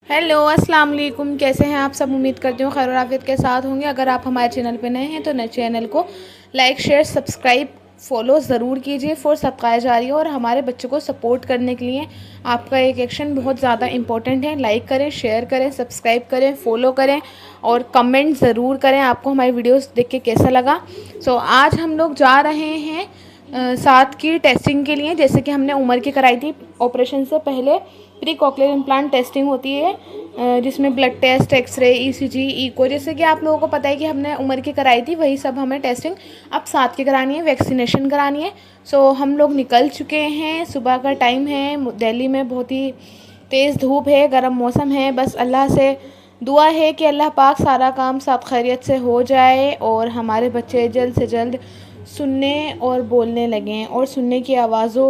Hello अस्सलाम वालेकुम। कैसे हैं आप सब? उम्मीद करती हूँ खैर और आफियत के साथ होंगे। अगर आप हमारे चैनल पर नए हैं तो नए चैनल को लाइक शेयर सब्सक्राइब फॉलो ज़रूर कीजिए फॉर सबका जारी। और हमारे बच्चों को सपोर्ट करने के लिए आपका एक एक्शन बहुत ज़्यादा इंपॉर्टेंट है। लाइक करें, शेयर करें, सब्सक्राइब करें, फॉलो करें और कमेंट ज़रूर करें आपको हमारी वीडियोस देख के कैसा लगा। आज हम लोग जा रहे हैं 7 की टेस्टिंग के लिए। जैसे कि हमने उम्र की कराई थी, ऑपरेशन से पहले प्री कॉकलियर इम्प्लांट टेस्टिंग होती है जिसमें blood test, x-ray, ECG, echo. जैसे कि आप लोगों को पता है कि हमने उम्र की कराई थी, वही सब हमें टेस्टिंग अब 7 की करानी है, वैक्सीनेशन करानी है। हम लोग निकल चुके हैं, सुबह का टाइम है। दिल्ली में बहुत ही तेज़ धूप है, गर्म मौसम है। बस अल्लाह से दुआ है कि अल्लाह पाक सारा काम साथ खैरियत से हो जाए और हमारे बच्चे जल्द से जल्द सुनने और बोलने लगें और सुनने की आवाज़ों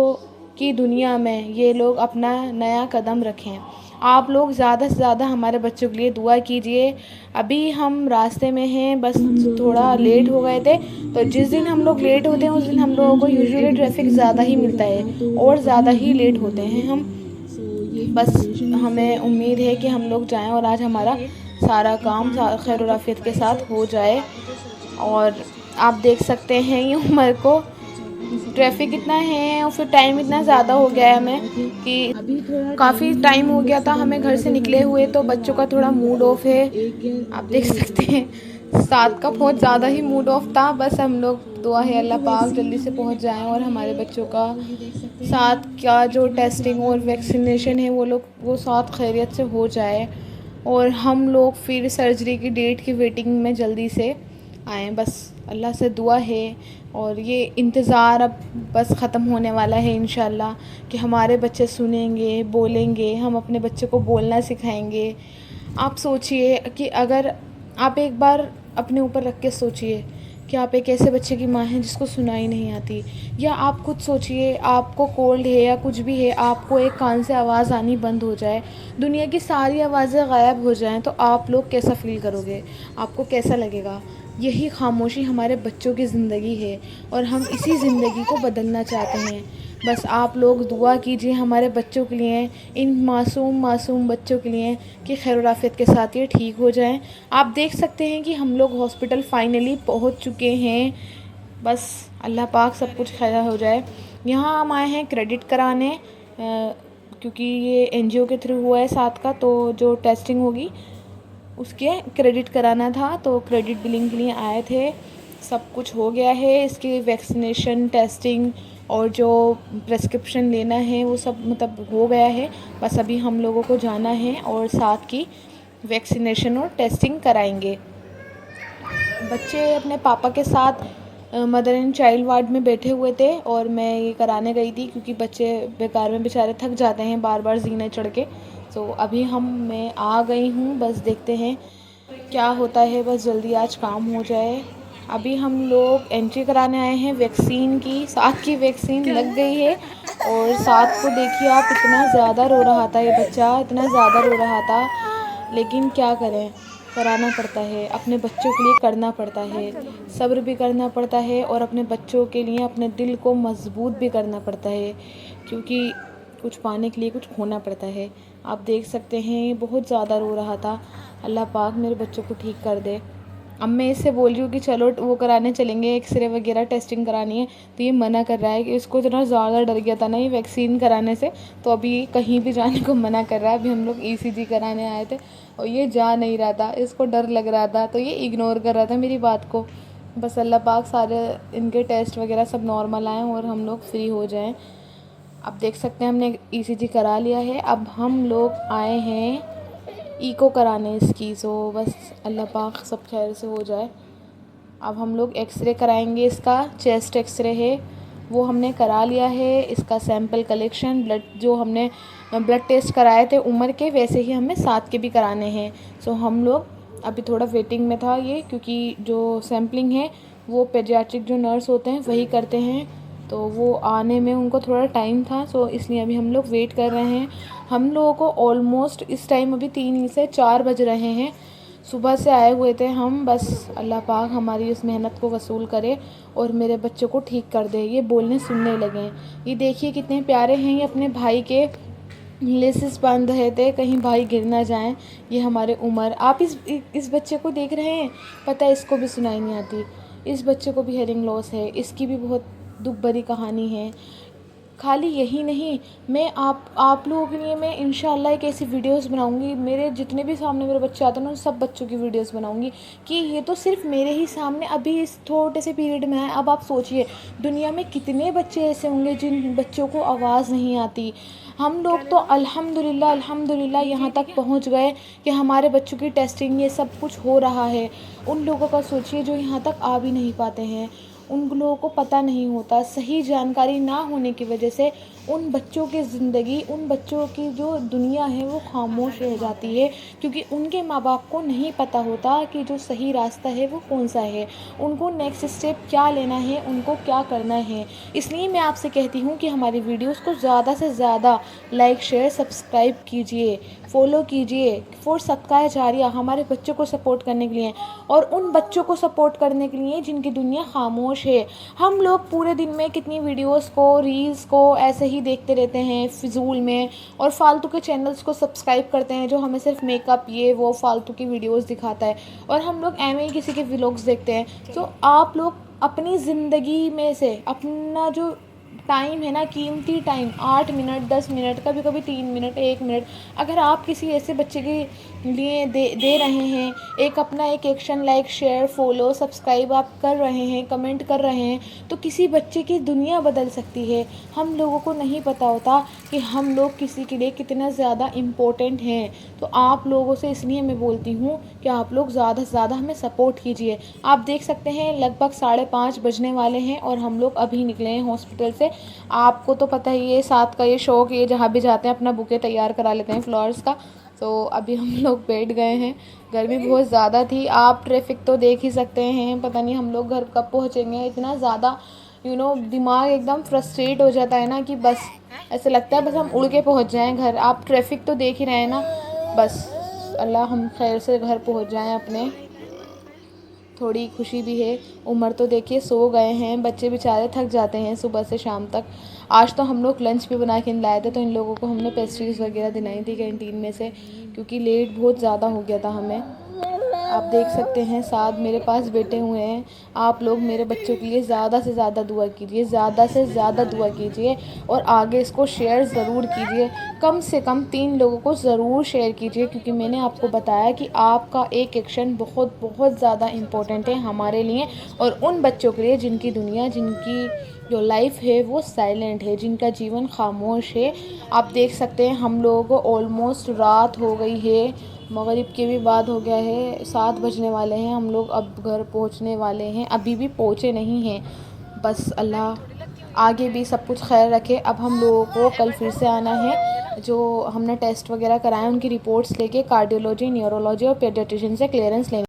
की दुनिया में ये लोग अपना नया कदम रखें। आप लोग ज़्यादा से ज़्यादा हमारे बच्चों के लिए दुआ कीजिए। अभी हम रास्ते में हैं, बस थोड़ा लेट हो गए थे। तो जिस दिन हम लोग लेट होते हैं उस दिन हम लोगों को यूजुअली ट्रैफिक ज़्यादा ही मिलता है और ज़्यादा ही लेट होते हैं हम। बस हमें उम्मीद है कि हम लोग जाएं और आज हमारा सारा काम खैर और आफियत के साथ हो जाए। और आप देख सकते हैं ये उम्र को ट्रैफिक इतना है और फिर टाइम इतना ज़्यादा हो गया है हमें कि काफ़ी टाइम हो गया था हमें घर से निकले हुए। तो बच्चों का थोड़ा मूड ऑफ है, आप देख सकते हैं। साथ का बहुत ज़्यादा ही मूड ऑफ था। बस हम लोग दुआ है अल्लाह पाक जल्दी से पहुंच जाएं और हमारे बच्चों का साथ का जो टेस्टिंग और वैक्सीनेशन है वो साथ खैरियत से हो जाए और हम लोग फिर सर्जरी की डेट की वेटिंग में जल्दी से आएँ। बस अल्लाह से दुआ है और ये इंतज़ार अब बस ख़त्म होने वाला है इंशाल्लाह कि हमारे बच्चे सुनेंगे, बोलेंगे, हम अपने बच्चे को बोलना सिखाएंगे। आप सोचिए कि अगर आप एक बार अपने ऊपर रख के सोचिए कि आप एक ऐसे बच्चे की माँ हैं जिसको सुनाई नहीं आती, या आप खुद सोचिए आपको कोल्ड है या कुछ भी है, आपको एक कान से आवाज़ आनी बंद हो जाए, दुनिया की सारी आवाज़ें गायब हो जाएं, तो आप लोग कैसा फ़ील करोगे? आपको कैसा लगेगा? यही खामोशी हमारे बच्चों की ज़िंदगी है और हम इसी ज़िंदगी को बदलना चाहते हैं। बस आप लोग दुआ कीजिए हमारे बच्चों के लिए, इन मासूम मासूम बच्चों के लिए कि खैर आफियत के साथ ये ठीक हो जाएं। आप देख सकते हैं कि हम लोग हॉस्पिटल फाइनली पहुंच चुके हैं। बस अल्लाह पाक सब कुछ खैर हो जाए। यहाँ हम आए हैं क्रेडिट कराने क्योंकि ये एनजीओ के थ्रू हुआ है 7 का, तो जो टेस्टिंग होगी उसके क्रेडिट कराना था। तो क्रेडिट बिलिंग के लिए आए थे। सब कुछ हो गया है, इसकी वैक्सीनेशन, टेस्टिंग और जो प्रेस्क्रिप्शन लेना है वो सब मतलब हो गया है। बस अभी हम लोगों को जाना है और 7 की वैक्सीनेशन और टेस्टिंग कराएंगे। बच्चे अपने पापा के साथ मदर एंड चाइल्ड वार्ड में बैठे हुए थे और मैं ये कराने गई थी क्योंकि बच्चे बेकार में बेचारे थक जाते हैं बार बार जीने चढ़ के। अभी मैं आ गई हूँ, बस देखते हैं क्या होता है। बस जल्दी आज काम हो जाए। अभी हम लोग एंट्री कराने आए हैं वैक्सीन की। 7 की वैक्सीन लग गई है और 7 को देखिए आप, इतना ज़्यादा रो रहा था ये बच्चा, इतना ज़्यादा रो रहा था। लेकिन क्या करें, कराना पड़ता है, अपने बच्चों के लिए करना पड़ता है, सब्र भी करना पड़ता है और अपने बच्चों के लिए अपने दिल को मजबूत भी करना पड़ता है क्योंकि कुछ पाने के लिए कुछ खोना पड़ता है। आप देख सकते हैं बहुत ज़्यादा रो रहा था। अल्लाह पाक मेरे बच्चों को ठीक कर दे। अब मैं इससे बोल रही हूँ कि चलो वो कराने चलेंगे, एक्सरे वगैरह टेस्टिंग करानी है, तो ये मना कर रहा है कि इसको इतना ज़्यादा डर गया था ना ये वैक्सीन कराने से, तो अभी कहीं भी जाने को मना कर रहा है। अभी हम लोग ईसीजी कराने आए थे और ये जा नहीं रहा था, इसको डर लग रहा था, तो ये इग्नोर कर रहा था मेरी बात को। बस अल्लाह पाक सारे इनके टेस्ट वगैरह सब नॉर्मल आएँ और हम लोग फ्री हो जाएँ। अब देख सकते हैं हमने ईसीजी करा लिया है। अब हम लोग आए हैं इको कराने इसकी। बस अल्लाह पाक सब खैर से हो जाए। अब हम लोग एक्सरे कराएंगे, इसका चेस्ट एक्सरे है वो हमने करा लिया है। इसका सैंपल कलेक्शन, ब्लड जो हमने ब्लड टेस्ट कराए थे उम्र के, वैसे ही हमें 7 के भी कराने हैं। हम लोग अभी थोड़ा वेटिंग में था ये, क्योंकि जो सैम्पलिंग है वो पेडियाट्रिक जो नर्स होते हैं वही करते हैं, तो वो आने में उनको थोड़ा टाइम था। इसलिए अभी हम लोग वेट कर रहे हैं। हम लोगों को ऑलमोस्ट इस टाइम अभी 3 से 4 बज रहे हैं। सुबह से आए हुए थे हम। बस अल्लाह पाक हमारी उस मेहनत को वसूल करे और मेरे बच्चों को ठीक कर दे, ये बोलने सुनने लगे। ये देखिए कितने प्यारे हैं, ये अपने भाई के लेसेस बांध रहे थे कहीं भाई गिर ना जाएं। ये हमारे उमर, आप इस बच्चे को देख रहे हैं, पता है इसको भी सुनाई नहीं आती। इस बच्चे को भी हेयरिंग लॉस है, इसकी भी बहुत दुख भरी कहानी है। खाली यही नहीं, मैं आप लोगों के लिए मैं इंशाल्लाह एक ऐसी वीडियोस बनाऊंगी, मेरे जितने भी सामने मेरे बच्चे आते हैं ना उन सब बच्चों की वीडियोस बनाऊंगी कि ये तो सिर्फ मेरे ही सामने अभी इस छोटे से पीरियड में है। अब आप सोचिए दुनिया में कितने बच्चे ऐसे होंगे जिन बच्चों को आवाज़ नहीं आती। हम लोग तो अल्हम्दुलिल्लाह अल्हम्दुलिल्लाह यहाँ तक पहुँच गए कि हमारे बच्चों की टेस्टिंग ये सब कुछ हो रहा है। उन लोगों का सोचिए जो यहाँ तक आ भी नहीं पाते हैं, उन लोगों को पता नहीं होता। सही जानकारी ना होने की वजह से उन बच्चों की ज़िंदगी, उन बच्चों की जो दुनिया है वो खामोश रह जाती है, क्योंकि उनके माँ बाप को नहीं पता होता कि जो सही रास्ता है वो कौन सा है, उनको नेक्स्ट स्टेप क्या लेना है, उनको क्या करना है। इसलिए मैं आपसे कहती हूँ कि हमारी वीडियोस को ज़्यादा से ज़्यादा लाइक शेयर सब्सक्राइब कीजिए, फॉलो कीजिए फॉर सदका जारिया, हमारे बच्चों को सपोर्ट करने के लिए और उन बच्चों को सपोर्ट करने के लिए जिनकी दुनिया खामोश है। हम लोग पूरे दिन में कितनी वीडियोस को, रील्स को ऐसे ही देखते रहते हैं फिजूल में, और फालतू के चैनल्स को सब्सक्राइब करते हैं जो हमें सिर्फ मेकअप ये वो फालतू की वीडियोस दिखाता है, और हम लोग एवं ही किसी के व्लॉग्स देखते हैं। तो आप लोग अपनी ज़िंदगी में से अपना जो टाइम है ना, कीमती टाइम 8 मिनट 10 मिनट कभी कभी 3 मिनट 1 मिनट, अगर आप किसी ऐसे बच्चे के लिए दे रहे हैं, एक अपना एक action like share follow subscribe आप कर रहे हैं, कमेंट कर रहे हैं, तो किसी बच्चे की दुनिया बदल सकती है। हम लोगों को नहीं पता होता कि हम लोग किसी के लिए कितना ज़्यादा इम्पोर्टेंट हैं। तो आप लोगों से इसलिए मैं बोलती हूँ कि आप लोग ज़्यादा से ज़्यादा हमें सपोर्ट कीजिए। आप देख सकते हैं लगभग 5:30 बजने वाले हैं और हम लोग अभी निकले हैं हॉस्पिटल से। आपको तो पता ही है, साथ का ये शौक, ये जहाँ भी जाते हैं अपना बुके तैयार करा लेते हैं फ्लावर्स का। तो अभी हम लोग बैठ गए हैं, गर्मी बहुत ज़्यादा थी, आप ट्रैफिक तो देख ही सकते हैं, पता नहीं हम लोग घर कब पहुँचेंगे। इतना ज़्यादा दिमाग एकदम फ्रस्ट्रेट हो जाता है ना कि बस ऐसे लगता है बस हम उड़ के पहुँच जाएं घर। आप ट्रैफिक तो देख ही रहे हैं ना, बस अल्लाह हम खैर से घर पहुँच जाएं अपने। थोड़ी खुशी भी है, उमर तो देखिए सो गए हैं, बच्चे बेचारे थक जाते हैं सुबह से शाम तक। आज तो हम लोग लंच भी बना के लाए थे, तो इन लोगों को हमने पेस्ट्रीज़ वगैरह दिलाई थी कैंटीन में से, क्योंकि लेट बहुत ज़्यादा हो गया था हमें। आप देख सकते हैं साथ मेरे पास बैठे हुए हैं। आप लोग मेरे बच्चों के लिए ज़्यादा से ज़्यादा दुआ कीजिए, ज़्यादा से ज़्यादा दुआ कीजिए, और आगे इसको शेयर ज़रूर कीजिए। कम से कम 3 लोगों को ज़रूर शेयर कीजिए, क्योंकि मैंने आपको बताया कि आपका एक एक्शन बहुत बहुत ज़्यादा इम्पोर्टेंट है हमारे लिए और उन बच्चों के लिए जिनकी दुनिया, जिनकी जो लाइफ है वो साइलेंट है, जिनका जीवन खामोश है। आप देख सकते हैं हम लोगों को ऑलमोस्ट रात हो गई है, मगरिब के भी बाद हो गया है, 7 बजने वाले हैं, हम लोग अब घर पहुंचने वाले हैं, अभी भी पहुंचे नहीं हैं। बस अल्लाह आगे भी सब कुछ खैर रखे। अब हम लोगों को कल फिर से आना है, जो हमने टेस्ट वगैरह कराए उनकी रिपोर्ट्स लेके कार्डियोलॉजी, न्यूरोलॉजी और पेडियाट्रिशियन से क्लियरेंस लेने।